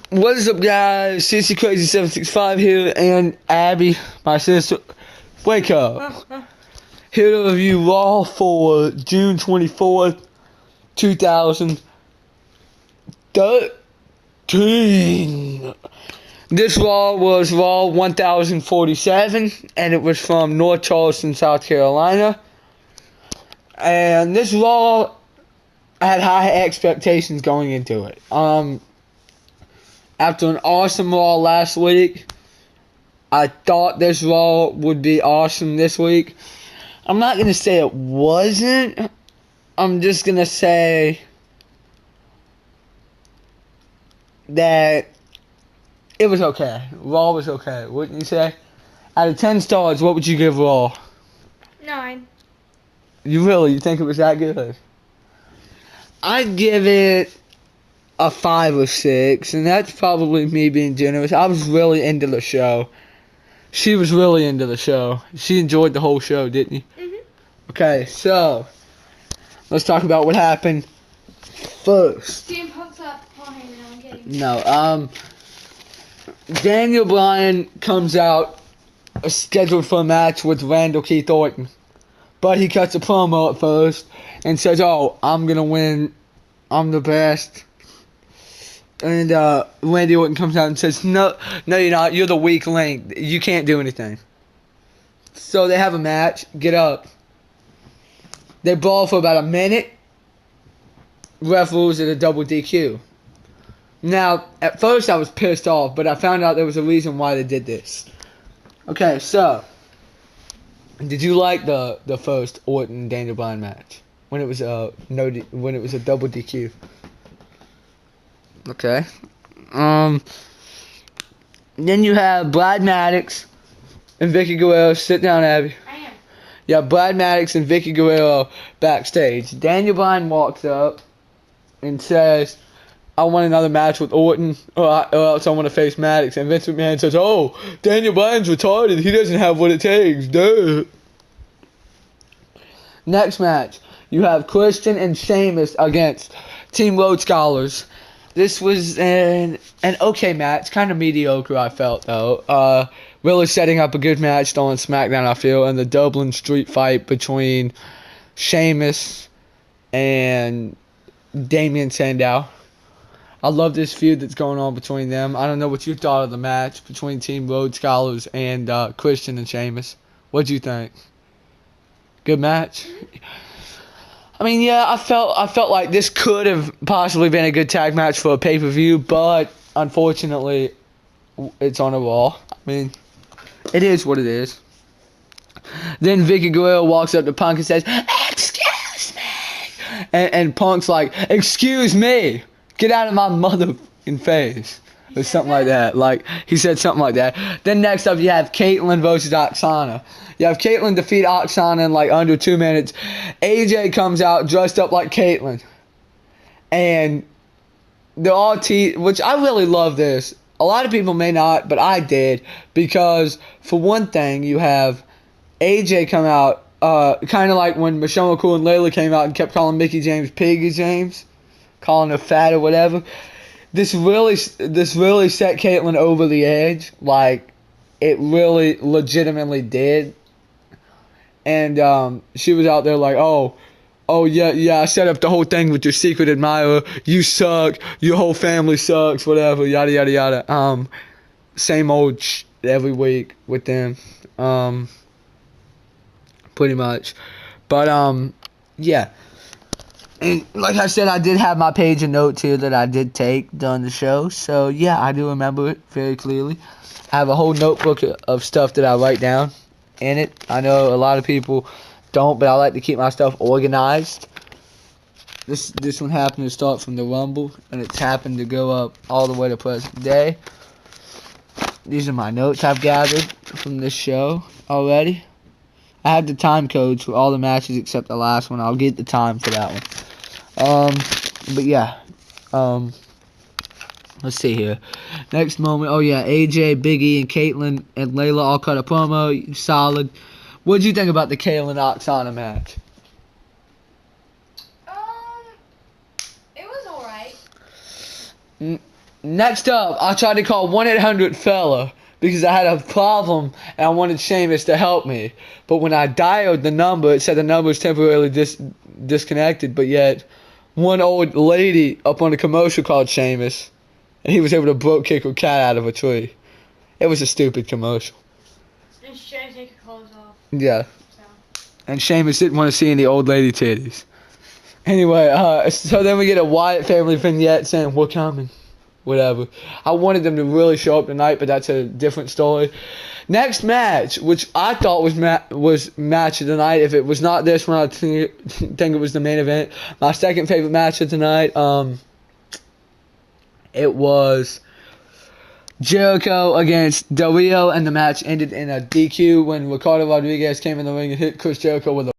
What is up, guys? CC Crazy 765 here, and Abby, my sister. Wake up! Here to review Raw for June 24th, 2013. This Raw was Raw 1047, and it was from North Charleston, South Carolina. And this Raw, I had high expectations going into it. After an awesome Raw last week, I thought this Raw would be awesome this week. I'm not going to say it wasn't. I'm just going to say that it was okay. Raw was okay, wouldn't you say? Out of 10 stars, what would you give Raw? 9. You think it was that good? I'd give it a 5 or 6, and that's probably me being generous. I was really into the show. She was really into the show. She enjoyed the whole show, didn't you? Mhm. Okay, so let's talk about what happened first. CM Punk's up. Paul Heyman, I'm kidding. No, Daniel Bryan comes out scheduled for a match with Randall Keith Orton, but he cuts a promo at first and says, "Oh, I'm gonna win. I'm the best." And Randy Orton comes out and says, no, you're not. You're the weak link. You can't do anything. So they have a match. Get up. They brawl for about a minute. Ref rules it a double DQ. Now, at first I was pissed off, but I found out there was a reason why they did this. Okay, so did you like the first Orton Daniel Bryan match when it was a double DQ? Okay. Then you have Brad Maddox and Vicky Guerrero. Sit down, Abby. I am. Yeah, Brad Maddox and Vicky Guerrero backstage. Daniel Bryan walks up and says, "I want another match with Orton, or else I want to face Maddox." And Vince McMahon says, "Oh, Daniel Bryan's retarded. He doesn't have what it takes. Duh." Next match, you have Christian and Sheamus against Team Road Scholars. This was an okay match, kind of mediocre, I felt, though. Really setting up a good match on SmackDown, I feel, and the Dublin Street fight between Sheamus and Damien Sandow. I love this feud that's going on between them. I don't know what you thought of the match between Team Road Scholars and Christian and Sheamus. What'd you think? Good match? I mean, yeah, I felt like this could have possibly been a good tag match for a pay-per-view, but unfortunately, it's on a Raw. I mean, it is what it is. Then Vicky Guerrero walks up to Punk and says, "Excuse me," and Punk's like, "Excuse me, get out of my motherfucking face," or something like that. Like, he said something like that. Then next up, you have Caitlyn versus Oksana. You have Caitlyn defeat Oksana in like under 2 minutes. AJ comes out dressed up like Caitlyn. And they're all which I really love this. A lot of people may not, but I did. Because, for one thing, you have AJ come out, kind of like when Michelle McCool and Layla came out and kept calling Mickie James Piggy James. Calling her fat or whatever. This really set Caitlyn over the edge. Like, it really legitimately did. And she was out there like, oh yeah, I set up the whole thing with your secret admirer. You suck. Your whole family sucks. Whatever. Yada yada yada. Same old every week with them. Pretty much. But yeah. And like I said, I did have my page of notes here that I did take during the show. So yeah, I do remember it very clearly. I have a whole notebook of stuff that I write down in it. I know a lot of people don't, but I like to keep my stuff organized. This one happened to start from the Rumble, and it's happened to go up all the way to present day. These are my notes I've gathered from this show already. I have the time codes for all the matches except the last one. I'll get the time for that one. But yeah. Let's see here. Next moment. Oh, yeah. AJ, Big E, and Caitlyn and Layla all cut a promo. Solid. What did you think about the Caitlyn-Oksana match? It was alright. Next up, I tried to call 1-800-FELLA because I had a problem and I wanted Sheamus to help me. But when I dialed the number, it said the number was temporarily disconnected. But yet, one old lady up on the commercial called Sheamus, and he was able to broke kick a cat out of a tree. It was a stupid commercial. And Sheamus take your clothes off. Yeah. So. And Sheamus didn't want to see any old lady titties. Anyway, so then we get a Wyatt family vignette saying, we're coming. Whatever. I wanted them to really show up tonight, but that's a different story. Next match, which I thought was match of the night. If it was not this one, I think it was the main event. My second favorite match of the night, it was Jericho against Del Rio, and the match ended in a DQ when Ricardo Rodriguez came in the ring and hit Chris Jericho with a